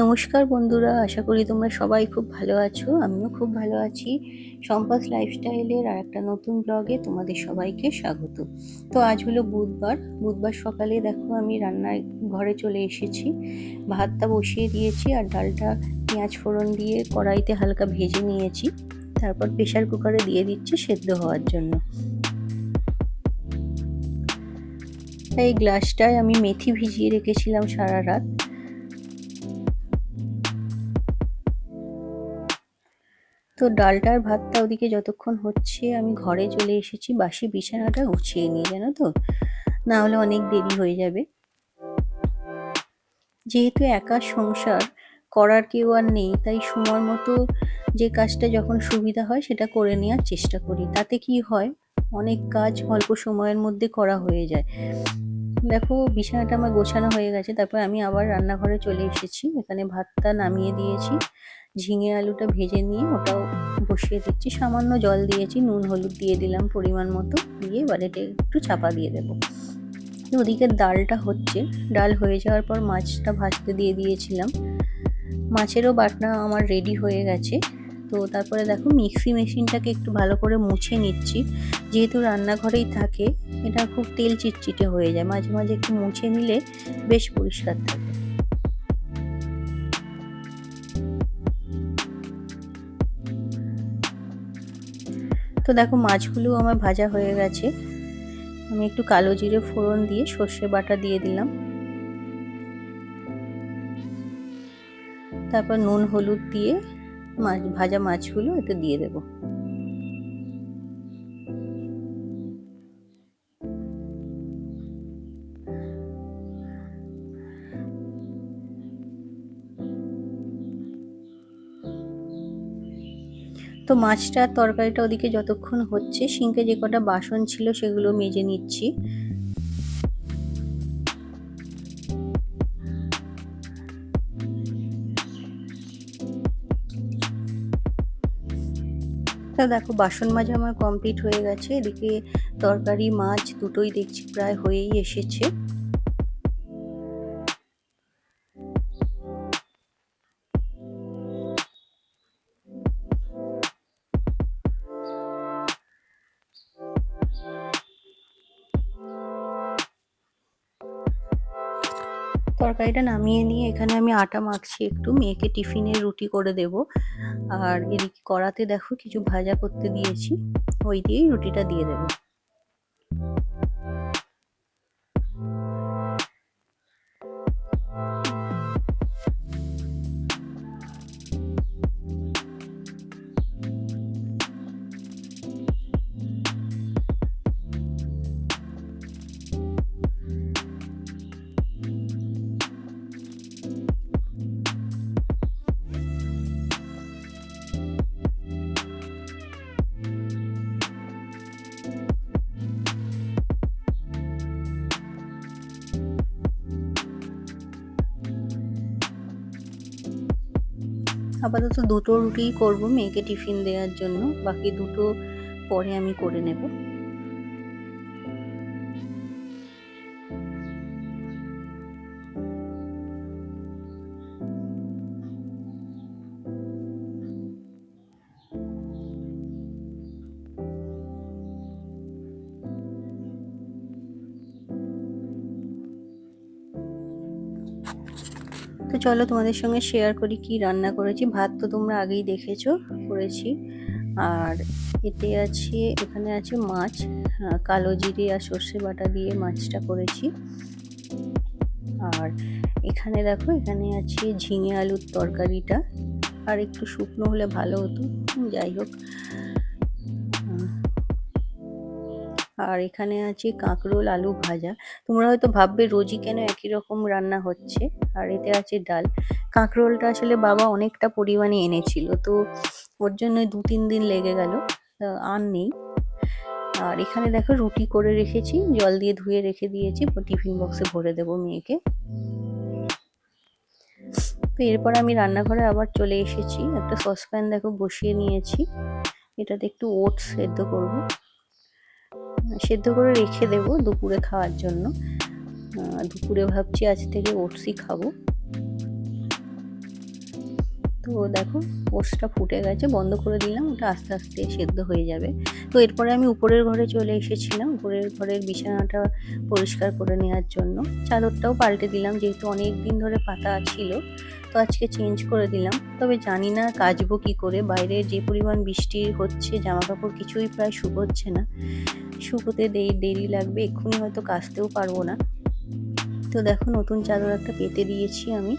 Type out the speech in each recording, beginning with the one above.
নমস্কার বন্ধুরা, আশা করি তোমরা সবাই খুব ভালো আছো। আমিও খুব ভালো আছি। সম্পাস লাইফস্টাইলের আরেকটা নতুন ব্লগে তোমাদের সবাইকে স্বাগত। তো আজ হলো বুধবার সকালে দেখো আমি রান্নার ঘরে চলে এসেছি। ভাতটা বসিয়ে দিয়েছি আর ডালটা পেঁয়াজ ফোড়ন দিয়ে কড়াইতে হালকা ভেজে নিয়েছি। তারপর প্রেসার কুকারে দিয়ে দিচ্ছি সেদ্ধ হওয়ার জন্য। এই গ্লাসটায় আমি মেথি ভিজিয়ে রেখেছিলাম সারা রাত। তো ডালটার ভাতটা ওদিকে যতক্ষণ হচ্ছে আমি ঘরে চলে এসেছি বাসি বিছানাটা গুছিয়ে নিয়ে, জানো তো, না হলে অনেক দেরি হয়ে যাবে। যেহেতু একা সংসার, করার কেউ আর নেই, তাই সময় মতো যে কাজটা যখন সুবিধা হয় সেটা করে নেওয়ার চেষ্টা করি। তাতে কি হয়, অনেক কাজ অল্প সময়ের মধ্যে করা হয়ে যায়। দেখো বিছানাটা আমার গোছানো হয়ে গেছে, তারপর আমি আবার রান্নাঘরে চলে এসেছি। এখানে ভাতটা নামিয়ে দিয়েছি, ঝিঙে আলুটা ভেজে নিয়ে ওটাও বসিয়ে দিচ্ছি। সামান্য জল দিয়েছি, নুন হলুদ দিয়ে দিলাম পরিমাণ মতো, দিয়ে এবারে একটু চাপা দিয়ে দেবো। ওদিকে ডালটা হচ্ছে, ডাল হয়ে যাওয়ার পর মাছটা ভাজতে দিয়ে দিয়েছিলাম। মাছেরও বাটনা আমার রেডি হয়ে গেছে। তো তারপরে দেখো মিক্সি মেশিনটাকে একটু ভালো করে মুছে নিচ্ছি। যেহেতু রান্নাঘরেই থাকে, এটা খুব তেল চিটচিটে হয়ে যায়, মাঝে মাঝে একটু মুছে নিলে বেশ পরিষ্কার থাকে। তো দেখো মাছগুলো আমার ভাজা হয়ে গেছে। আমি একটু কালো জিরে ফোড়ন দিয়ে সর্ষে বাটা দিয়ে দিলাম। তারপর নুন হলুদ দিয়ে ভাজা মাছগুলো এতে দিয়ে দেবো। তো মাছটার তরকারিটা ওদিকে যতক্ষণ হচ্ছে, সিঙ্কে যে কটা বাসন ছিল সেগুলো মেজে নিচ্ছি। তা দেখো বাসন মাজা আমার কমপ্লিট হয়ে গেছে। এদিকে তরকারি মাছ দুটোই দেখছি প্রায় হয়েই এসেছে। তরকারিটা নামিয়ে নিয়ে এখানে আমি আটা মাখছি, একটু মেয়েকে টিফিনে রুটি করে দেব। আর এদিকে কড়াতে দেখো কিছু ভাজা করতে দিয়েছি, ওই দিয়েই রুটিটা দিয়ে দেবো। আপাতত দুটো রুটিই করবো মেয়েকে টিফিন দেওয়ার জন্য, বাকি দুটো পরে আমি করে নেব। তো চলো তোমাদের সঙ্গে শেয়ার করি কি রান্না করেছি। ভাত তো তোমরা আগেই দেখেছো করেছি। আর এখানে আছে মাছ, কালো জিরে আর সর্ষে বাটা দিয়ে মাছটা করেছি। আর এখানে দেখো এখানে আছে ঝিঙে আলুর তরকারিটা, আর একটু শুকনো হলে ভালো হতো, যাই হোক। আর এখানে আছে কাঁকরোল আলু ভাজা। তোমরা হয়তো ভাববে রোজই কেন একই রকম রান্না হচ্ছে। আর এতে আছে ডাল। কাঁকরোলটা আসলে বাবা অনেকটা পরিমাণে এনেছিল, তো ওর জন্য 2-3 দিন লেগে গেল, আর নেই। আর এখানে দেখো রুটি করে রেখেছি, জল দিয়ে ধুয়ে রেখে দিয়েছি, টিফিন বক্সে ভরে দেবো মেয়েকে। তো এরপর আমি রান্নাঘরে আবার চলে এসেছি, একটা সসপ্যান দেখো বসিয়ে নিয়েছি। এটাতে একটু ওটস সেদ্ধ করে রেখে দেবো দুপুরে খাওয়ার জন্য। দুপুরে ভাবছি আজ থেকে ওটসই খাবো। তো দেখো ওটসটা ফুটে গেছে, বন্ধ করে দিলাম, ওটা আস্তে আস্তে সেদ্ধ হয়ে যাবে। তো এরপরে আমি উপরের ঘরে চলে এসেছিলাম, উপরের ঘরের বিছানাটা পরিষ্কার করে নেওয়ার জন্য। চাদরটাও পাল্টে দিলাম, যেহেতু অনেক দিন ধরে পাতা ছিল, তো আজকে চেঞ্জ করে দিলাম। তবে জানি না কাচবো কী করে, বাইরে যে পরিমাণ বৃষ্টি হচ্ছে, জামা কাপড় কিছুই প্রায় শুকোচ্ছে না, শুকোতে দেরি লাগবে, এক্ষুনি হয়তো কাচতেও পারবো না। তো দেখো নতুন চাদর একটা পেতে দিয়েছি আমি।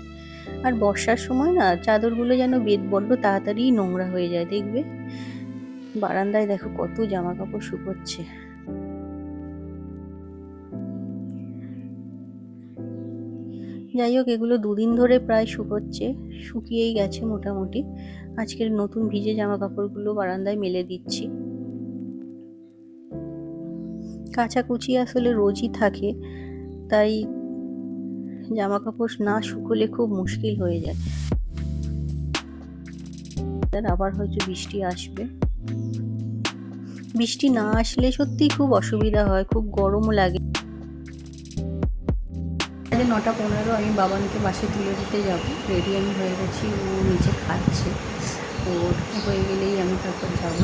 আর বর্ষার সময় না চাদরগুলো যেন বড্ড তাড়াতাড়ি নোংরা হয়ে যায়, দেখবে বারান্দায় দেখো কত জামা কাপড় শুকোচ্ছে। যাই হোক, এগুলো দুদিন ধরে প্রায় শুকোচ্ছে, শুকিয়েই গেছে মোটামুটি। আজকের নতুন ভিজে জামা কাপড়গুলো বারান্দায় মেলে দিচ্ছি। কাচাকুচি আসলে রোজই থাকে, তাই জামা কাপড় না শুকোলে খুব মুশকিল হয়ে যায়। আবার হয়তো বৃষ্টি আসবে, বৃষ্টি না আসলে সত্যিই খুব অসুবিধা হয়, খুব গরমও লাগে। 9:15 আমি বাবানকে বাসে তুলে দিতে যাব, রেডি আমি হয়ে গেছি, ও নিচে খাচ্ছে, ওর হয়ে গেলেই আমি তারপর যাব।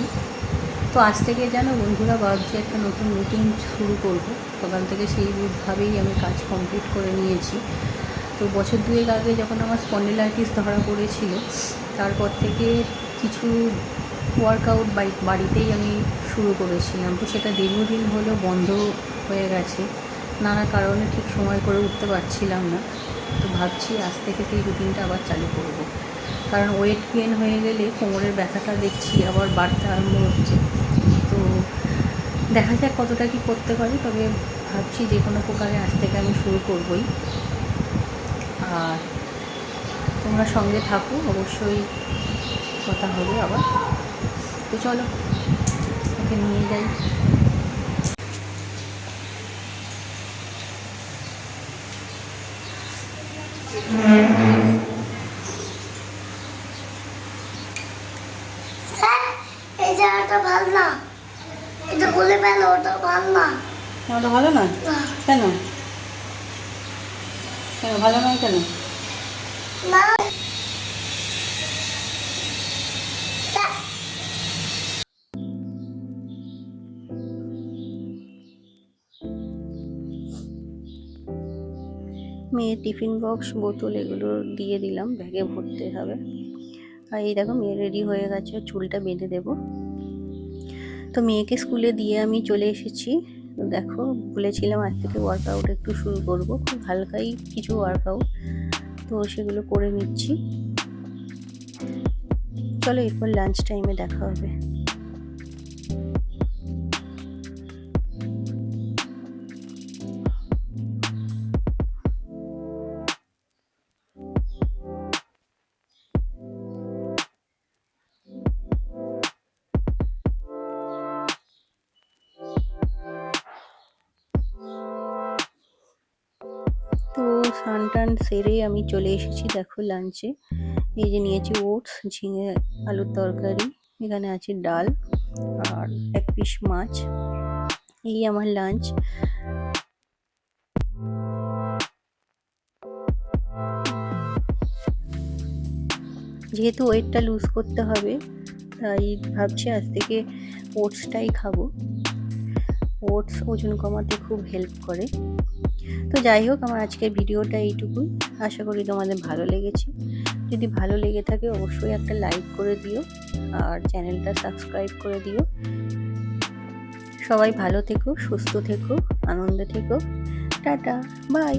তো আজ থেকে জানো বন্ধুরা, ভাবছি একটা নতুন রুটিন শুরু করব। সকাল থেকে সেইভাবেই আমি কাজ কমপ্লিট করে নিয়েছি। তো বছর দুয়েক আগে যখন আমার স্পন্ডিলাইটিস ধরা পড়েছিল, তারপর থেকে কিছু ওয়ার্কআউট বাড়িতেই আমি শুরু করেছিলাম। তো সেটা দীর্ঘদিন হলেও বন্ধ হয়ে গেছে, নানা কারণে ঠিক সময় করে উঠতে পারছিলাম না। তো ভাবছি আজ থেকে সেই রুটিনটা আবার চালু করব, কারণ ওয়েট গেইন হয়ে গেলে কোমরের ব্যথাটা দেখছি আবার বাড়তে আরম্ভ হচ্ছে। তো দেখা যাক কতটা কি করতে পারি, তবে ভাবছি যে কোনো প্রকারে আজ থেকে আমি শুরু করবই। আর তোমরা সঙ্গে থাকো, অবশ্যই কথা হবে আবার। তো চলো ওকে নিয়ে যাই। এই জায়গাটা ভালো না, এটা খুলে ফেলো, ওটা ভালো না। ওটা ভালো না? কেন কেন ভালো নয় কেন? না মেয়ের টিফিন বক্স, বোতল এগুলো দিয়ে দিলাম, ব্যাগে ভরতে হবে। আর এই দেখো মেয়ে রেডি হয়ে গেছে, চুলটা বেঁধে দেবো। তো মেয়েকে স্কুলে দিয়ে আমি চলে এসেছি। তো দেখো বলেছিলাম আজ থেকে ওয়ার্কআউট একটু শুরু করব, খুব হালকাই কিছু ওয়ার্কআউট, তো সেগুলো করে নিচ্ছি। চলো এরপর লাঞ্চ টাইমে দেখা হবে। তো স্নান টান সেরে আমি চলে এসেছি দেখো লাঞ্চে। এই যে নিয়েছি ওটস, ঝিঙে আলুর তরকারি, এখানে আছে ডাল আর এক পিস মাছ। এই আমার লাঞ্চ। যেহেতু ওয়েটটা লুজ করতে হবে, তাই ভাবছি আজ থেকে ওটসটাই খাবো। ওটস ওজন কমাতে খুব হেল্প করে। তো যাই হোক, আমার আজকের ভিডিওটা এইটুকুই, আশা করি তোমাদের ভালো লেগেছে। যদি ভালো লেগে থাকে অবশ্যই একটা লাইক করে দিও আর চ্যানেলটা সাবস্ক্রাইব করে দিও। সবাই ভালো থেকো, সুস্থ থেকো, আনন্দে থেকো। Tata, by.